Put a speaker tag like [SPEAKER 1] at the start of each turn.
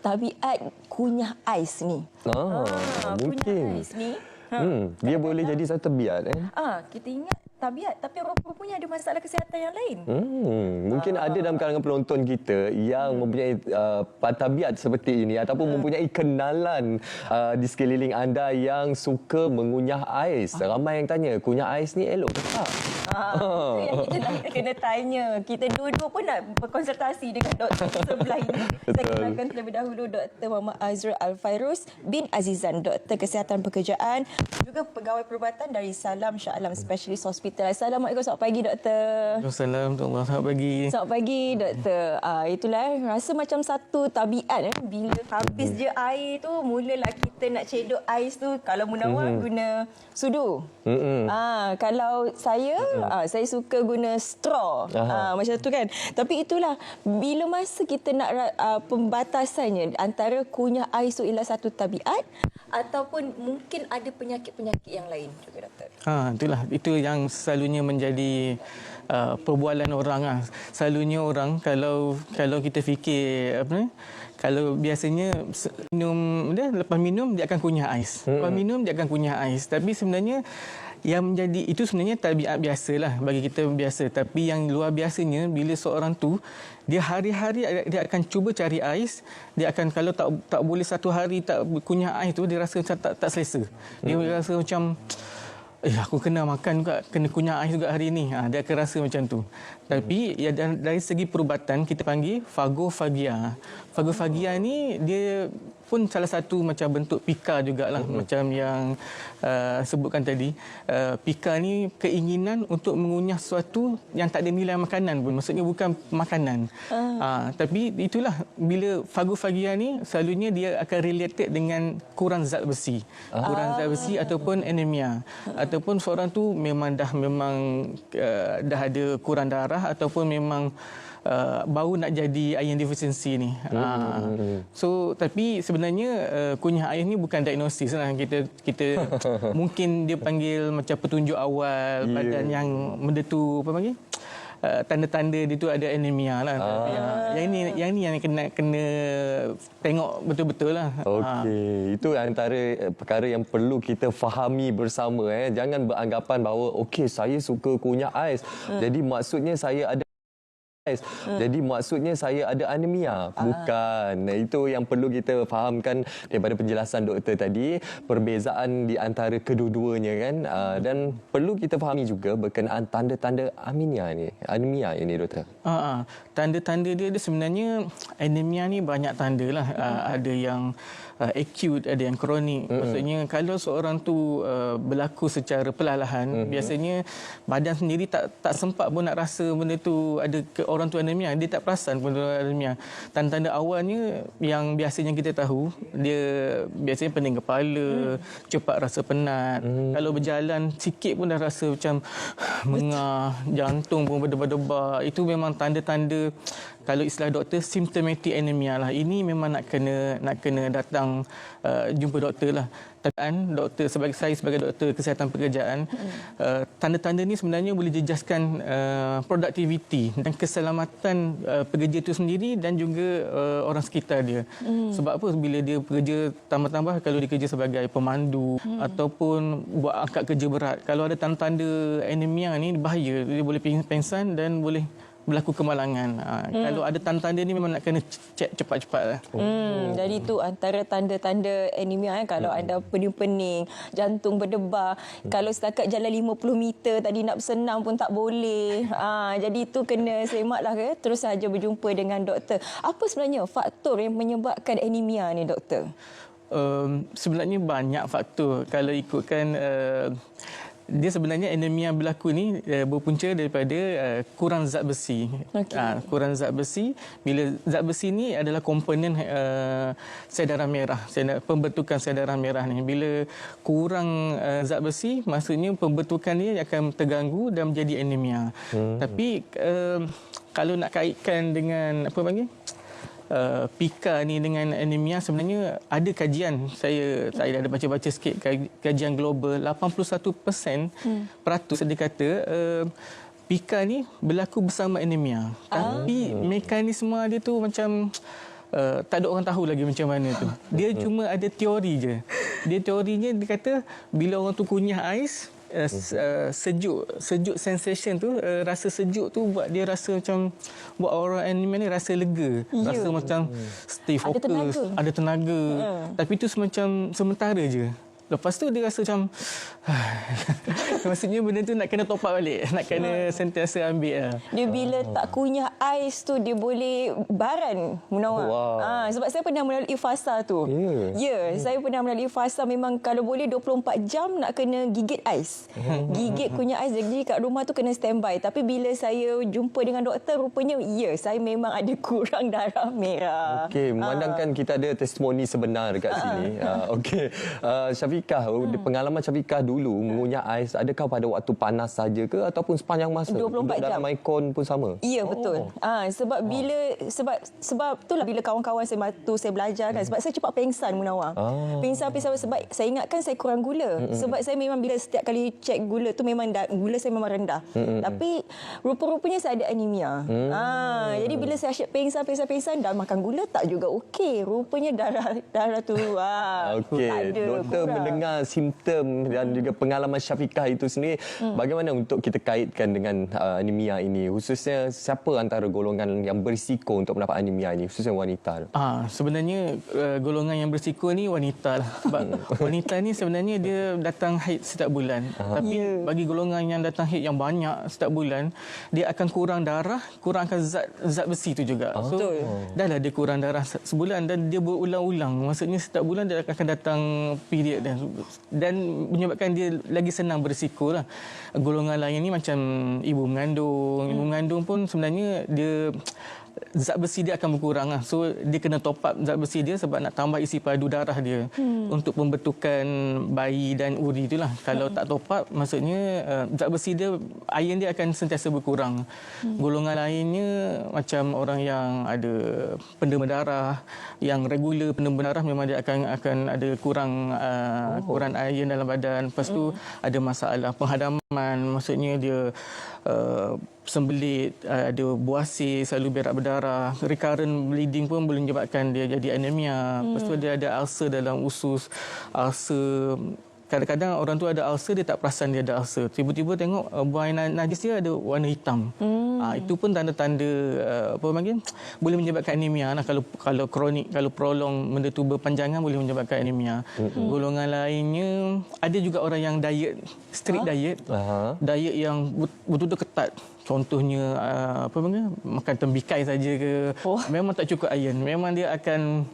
[SPEAKER 1] tabiat kunyah ais ni.
[SPEAKER 2] Mungkin.
[SPEAKER 1] Kunyah ais ni.
[SPEAKER 2] Dia boleh jadi satu tabiat.
[SPEAKER 1] Kita ingat tabiat, tapi rupa-rupanya ada masalah kesihatan yang lain.
[SPEAKER 2] Mungkin ada dalam kalangan penonton kita yang mempunyai tabiat seperti ini ataupun mempunyai kenalan di sekeliling anda yang suka mengunyah ais. Ramai yang tanya, kunyah ais ni elok ke tak?
[SPEAKER 1] Itu yang kita nak kena tanya. Kita dua-dua pun nak berkonsultasi dengan doktor sebelah ini. Saya kenalkan terlebih dahulu Dr. Muhammad Azrul Al-Fairuz bin Azizan, Doktor Kesihatan Pekerjaan, juga pegawai perubatan dari Salam Shah Alam Specialist Hospital. Assalamualaikum, selamat pagi Doktor.
[SPEAKER 3] Assalamualaikum, selamat pagi.
[SPEAKER 1] Selamat pagi Doktor. Itulah rasa macam satu tabiat bila habis je air tu, mulalah kita nak cedok ais tu. Kalau Munawar guna sudu. Kalau saya suka guna straw. Macam tu kan. Tapi itulah, bila masa kita nak pembatasannya antara kunyah ais tu ialah satu tabiat ataupun mungkin ada penyakit-penyakit yang lain juga Doktor.
[SPEAKER 3] Itulah, itu yang selalunya menjadi perbualan orang. Selalunya orang kalau kita fikir kalau biasanya lepas minum dia akan kunyah ais. Lepas minum dia akan kunyah ais. Tapi sebenarnya yang menjadi itu sebenarnya tabiat biasalah bagi kita biasa. Tapi yang luar biasanya bila seorang tu dia hari-hari dia akan cuba cari ais, dia akan kalau tak boleh satu hari tak kunyah ais tu dia rasa macam tak selesa. Dia rasa macam aku kena makan juga, kena kunyah ais juga hari ini. Dia akan rasa macam tu. Tapi ya, dari segi perubatan kita panggil fagofagia. Fagofagia ni dia pun salah satu macam bentuk pika jugalah, macam yang sebutkan tadi. Pika ni keinginan untuk mengunyah sesuatu yang tak ada nilai makanan pun. Maksudnya bukan makanan. Tapi itulah, bila fagofagia ni selalunya dia akan related dengan kurang zat besi. Kurang zat besi ataupun anemia. Ataupun seorang tu memang dah ada kurang darah ataupun memang baru nak jadi iron deficiency ni. So tapi sebenarnya kunyah ais ni bukan diagnosis lah. Kita mungkin dia panggil macam petunjuk awal badan yang mendetu tanda-tanda dia tu ada anemia lah. Yang ni yang kena tengok betul-betul lah.
[SPEAKER 2] Okey, itu antara perkara yang perlu kita fahami bersama. Jangan beranggapan bahawa saya suka kunyah ais. Jadi maksudnya saya ada jadi maksudnya saya ada anemia. Bukan. Itu yang perlu kita fahamkan daripada penjelasan doktor tadi, perbezaan di antara kedua-duanya kan. Dan perlu kita fahami juga berkenaan tanda-tanda anemia ini doktor.
[SPEAKER 3] Tanda-tanda dia sebenarnya anemia ni banyak tanda lah. Ada yang acute, ada yang kronik. Maksudnya kalau seorang tu berlaku secara perlahan, biasanya badan sendiri tak sempat pun nak rasa benda tu ada orang tu anemia, dia tak perasan pun anemia. Tanda-tanda awalnya yang biasanya kita tahu, dia biasanya pening kepala, cepat rasa penat. Kalau berjalan sikit pun dah rasa macam mengah, jantung pun berdebar-debar. Itu memang tanda-tanda, kalau istilah doktor, symptomatic anemia lah. Ini memang nak kena datang jumpa doktor lah. Doktor saya sebagai doktor kesihatan pekerjaan, tanda-tanda ni sebenarnya boleh jejaskan produktiviti dan keselamatan pekerja itu sendiri dan juga orang sekitar dia. Sebab apa? Bila dia bekerja, tambah-tambah kalau dia kerja sebagai pemandu ataupun buat angkat kerja berat, kalau ada tanda-tanda anemia ni bahaya, dia boleh pingsan dan boleh berlaku kemalangan. Kalau ada tanda-tanda ni memang nak kena cek cepat-cepat lah.
[SPEAKER 1] Jadi itu antara tanda-tanda anemia. Kalau anda pening-pening, jantung berdebar, kalau setakat jalan 50 meter tadi nak bersenam pun tak boleh. Jadi itu kena semak lah terus saja berjumpa dengan doktor. Apa sebenarnya faktor yang menyebabkan anemia ni doktor?
[SPEAKER 3] Sebenarnya banyak faktor. Kalau ikutkan dia sebenarnya anemia berlaku ni berpunca daripada kurang zat besi. Kurang zat besi. Bila zat besi ni adalah komponen sel darah merah, pembentukan sel darah merah ni. Bila kurang zat besi, maksudnya pembentukan dia akan terganggu dan menjadi anemia. Tapi kalau nak kaitkan dengan pika ni dengan anemia, sebenarnya ada kajian, saya ada baca-baca sikit kajian global, 81% peratus dia kata pika ni berlaku bersama anemia. Tapi mekanisme dia tu macam tak ada orang tahu lagi macam mana tu. Dia cuma ada teori je. Dia teorinya dia kata bila orang tu kunyah ais, sejuk sensation tu, rasa sejuk tu buat dia rasa macam, buat orang animal ni rasa lega, rasa macam stay fokus, ada tenaga. Tapi tu semacam sementara je. Lepas tu dia rasa macam maksudnya benda tu nak kena top up balik, nak kena sentiasa ambil lah.
[SPEAKER 1] Dia bila tak kunyah ais tu, dia boleh baran, Munawar. Sebab saya pernah melalui fasa tu. Saya pernah melalui fasa, memang kalau boleh 24 jam nak kena gigit ais. Gigit kunyah ais. Jadi kat rumah tu kena standby. Tapi bila saya jumpa dengan doktor, rupanya saya memang ada kurang darah merah.
[SPEAKER 2] Okey, memandangkan kita ada testimoni sebenar dekat sini. Okey, Syafiqah, pengalaman Syafiqah dulu mengunyah ais, adakah pada waktu panas saja ke ataupun sepanjang masa?
[SPEAKER 1] 24 jam.
[SPEAKER 2] Dalam Maicon pun sama?
[SPEAKER 1] Ya, betul. Sebab bila sebab itulah bila kawan-kawan saya saya belajar kan, sebab saya cepat pengsan, Munawar. Pengsan sebab saya ingatkan saya kurang gula. Sebab saya memang bila setiap kali cek gula tu memang gula saya memang rendah. Tapi rupa-rupanya saya ada anemia. Jadi bila saya asyik pengsan dah makan gula tak juga okey. Rupanya darah tu
[SPEAKER 2] okey, doktor mendengar simptom dan juga pengalaman Syafiqah itu sendiri, bagaimana untuk kita kaitkan dengan anemia ini, khususnya siapa antara golongan yang berisiko untuk mendapat anemia ini, khususnya wanita?
[SPEAKER 3] Sebenarnya golongan yang berisiko ni wanita lah. Sebab wanita ni sebenarnya dia datang haid setiap bulan. Tapi bagi golongan yang datang haid yang banyak setiap bulan, dia akan kurang darah, kurang akan zat besi tu juga. So dah lah dia kurang darah sebulan dan dia berulang-ulang. Maksudnya setiap bulan dia akan datang period dan menyebabkan dia lagi senang berisiko lah. Golongan lain ni macam ibu mengandung pun sebenarnya dia zat besi dia akan berkurang lah. So dia kena top up zat besi dia sebab nak tambah isi padu darah dia untuk pembentukan bayi dan uri itulah. Kalau tak top up, maksudnya zat besi dia, iron dia akan sentiasa berkurang. Golongan lainnya macam orang yang ada pendema darah, yang regular pendema darah, memang dia akan ada kurang iron dalam badan. Lepas tu ada masalah penghadaman, maksudnya dia sembelit, ada buasir, selalu berak berdarah. Recurrent bleeding pun boleh menyebabkan dia jadi anemia. Lepas tu dia ada ulcer dalam usus. Ulcer, kadang-kadang orang tu ada ulcer, dia tak perasan dia ada ulcer. Tiba-tiba tengok buang air najis dia ada warna hitam. Itu pun tanda-tanda boleh menyebabkan anemia. Kalau kronik, kalau prolong, benda tu berpanjangan, boleh menyebabkan anemia. Golongan lainnya, ada juga orang yang diet, strict diet. Diet yang betul-betul ketat. Contohnya makan tembikai saja ke, memang tak cukup iron. Memang dia akan